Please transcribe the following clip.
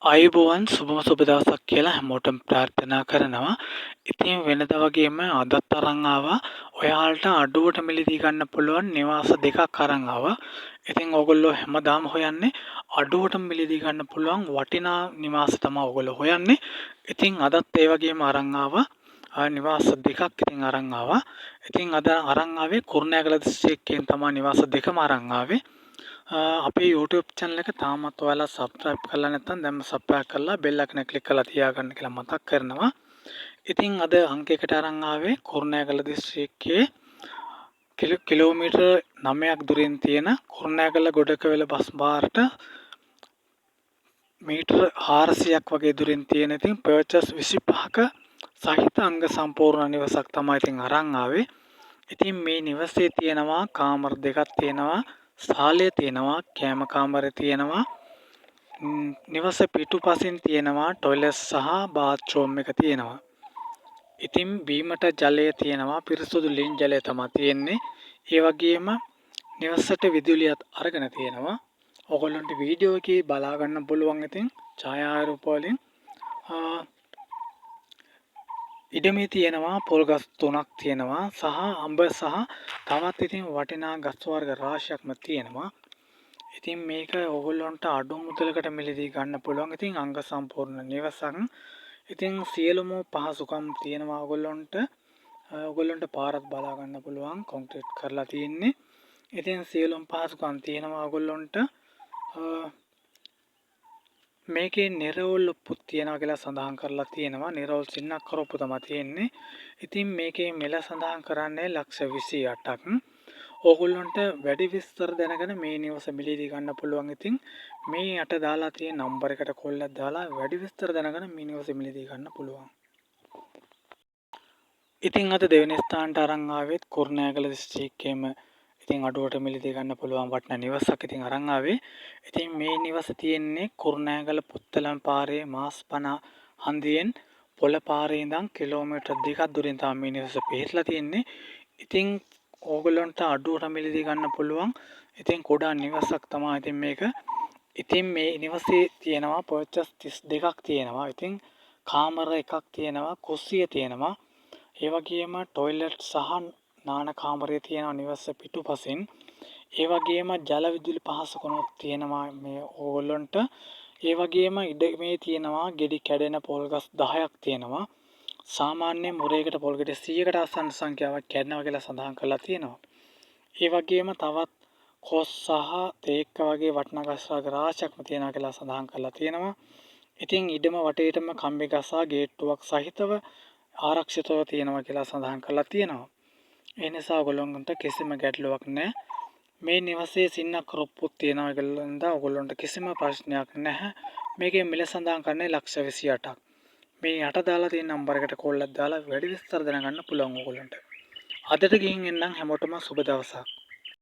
ආයුබෝවන් සුබම සුබ දවසක් කියලා හැමෝටම ප්‍රාර්ථනා කරනවා. ඉතින් වෙනදා වගේම අදත් අරන් ආවා. ඔයාලට අඩුවට මිලදී ගන්න පුළුවන් නිවාස දෙකක් අරන් ආවා. ඉතින් ඕගොල්ලෝ හැමදාම හොයන්නේ අඩුවට මිලදී ගන්න පුළුවන් වටිනා නිවාස තමයි ඕගොල්ලෝ හොයන්නේ. ඉතින් අදත් ඒ වගේම අරන් ආවා. නිවාස දෙකක් ඉතින් අරන් ආවා. ඉතින් අද අරන් ආවේ කුරුණෑගල දිස්ත්‍රික්කයෙන් තමයි නිවාස දෙකම අරන් ආවේ. අපේ YouTube channel එක තාමත් ඔයාලා subscribe කරලා නැත්නම් දැන්ම subscribe කරලා bell icon එක click කරලා තියාගන්න කියලා මතක් කරනවා. ඉතින් අද අංකයකට අරන් ආවේ කුරුණෑගල දිස්ත්‍රික්කයේ කිලෝමීටර් 9ක් දුරින් තියෙන කුරුණෑගල ගොඩකවැල බස් බාරට මීටර් 400ක් වගේ දුරින් තියෙන ඉතින් purchase 25ක සහිත අංග සම්පූර්ණ නිවසක් තමයි ඉතින් අරන් ආවේ. ඉතින් මේ නිවසේ තියෙනවා කාමර දෙකක් තියෙනවා. සාලය තියෙනවා, කෑම කාමරය තියෙනවා. නිවස පිටුපසින් තියෙනවා টয়ලට් සහ බාත්රූම් එක තියෙනවා. ඉතින් බීමට ජලය තියෙනවා, පිරිසුදු ලින් ජලය තමයි තියෙන්නේ. ඒ වගේම නිවසට විදුලියත් අරගෙන තියෙනවා. ඔයගොල්ලන්ට වීඩියෝ එකේ බලා ගන්න පුළුවන් ඉතින් ඡායාරූප වලින්. ඉඩමේ තියෙනවා පොල් ගස් 3ක් තියෙනවා සහ අඹ සහ තවත් ඉතින් වටිනා ගස් වර්ග රාශියක්ම තියෙනවා. ඉතින් මේක ඕගොල්ලන්ට අඩු මුදලකට මිලදී ගන්න පුළුවන්. ඉතින් අංග සම්පූර්ණ නිවසක්. ඉතින් සියලුම පහසුකම් තියෙනවා ඕගොල්ලන්ට. ඕගොල්ලන්ට පාරත් බලා ගන්න පුළුවන්. කොන්ක්‍රීට් කරලා තියෙන්නේ. ඉතින් සියලුම පහසුකම් තියෙනවා ඕගොල්ලන්ට. මේකේ නිරවුල් ඔප්පුත් තියනවා කියලා සඳහන් කරලා තියෙනවා. නිරවුල් සින්නක් කරොප්පු තමයි තියෙන්නේ. ඉතින් මේකේ මිල සඳහන් කරන්නේ ලක්ෂ 28ක්. ඕගොල්ලන්ට වැඩි විස්තර දැනගෙන මේ නිවස මිලදී ගන්න පුළුවන්. ඉතින් මේ යට දාලා තියෙන නම්බර් එකට කෝල් එකක් දාලා වැඩි විස්තර දැනගෙන මේ නිවස මිලදී ගන්න පුළුවන්. ඉතින් අද දෙවෙනි ස්ථානට අරන් ආවෙත් කුරුණෑගල දිස්ත්‍රික්කයේම ඉතින් අඩුවට මිලදී ගන්න පුළුවන් වටිනා නිවසක් ඉතින් අරන් ආවේ. ඉතින් මේ නිවස තියෙන්නේ කුරුණෑගල පුත්තලම් පාරේ මාස්පන හන්දියෙන් පොළ පාරේ ඉඳන් කිලෝමීටර් 2ක් දුරින් තමයි මේ නිවස පිහිටලා තියෙන්නේ. ඉතින් ඕගොල්ලන්ට අඩුවට මිලදී ගන්න පුළුවන්. ඉතින් කුඩා නිවසක් තමයි ඉතින් මේක. ඉතින් මේ නිවසේ තියෙනවා පර්චස් 32ක් තියෙනවා. ඉතින් කාමර එකක් තියෙනවා, කුස්සිය තියෙනවා. ඒ වගේම টয়ලට් සහ නාන කාමරය තියෙනවා නිවස පිටුපසින්. ඒ වගේම ජල විදුලි පහසුකම්ත් තියෙනවා මේ ඕගොල්ලන්ට. ඒ වගේම ඉඩමේ තියෙනවා ගෙඩි කැඩෙන පොල් ගස් 10ක් තියෙනවා. සාමාන්‍ය මුරයකට පොල් ගෙඩි 100කට ආසන්න සංඛ්‍යාවක් කැඩෙනවා කියලා සඳහන් කරලා තියෙනවා. ඒ වගේම තවත් කොස් සහ තේක්ක වගේ වටිනා ගස් රාශියක්ම තියෙනවා කියලා සඳහන් කරලා තියෙනවා. ඉතින් ඉඩම වටේටම කම්බි ගසා ගේට්ටුවක් සහිතව ආරක්ෂිතව තියෙනවා කියලා සඳහන් කරලා තියෙනවා. ඒ නිසා ඔයගොල්ලන්ට කිසිම ගැටලුවක් නැහැ. මේ නිවසේ සින්නක් කරොප්පුත් තියෙනවා කියලා නේද ඔයගොල්ලන්ට කිසිම ප්‍රශ්නයක් නැහැ. මේකේ මිල සඳහන් කරන්නේ ලක්ෂ 28ක්. මේ යට දාලා තියෙන නම්බර් එකට කෝල් එකක් දාලා වැඩි විස්තර දැනගන්න පුළුවන් ඔයගොල්ලන්ට. අදට ගිහින් එන්නම් හැමෝටම සුබ දවසක්.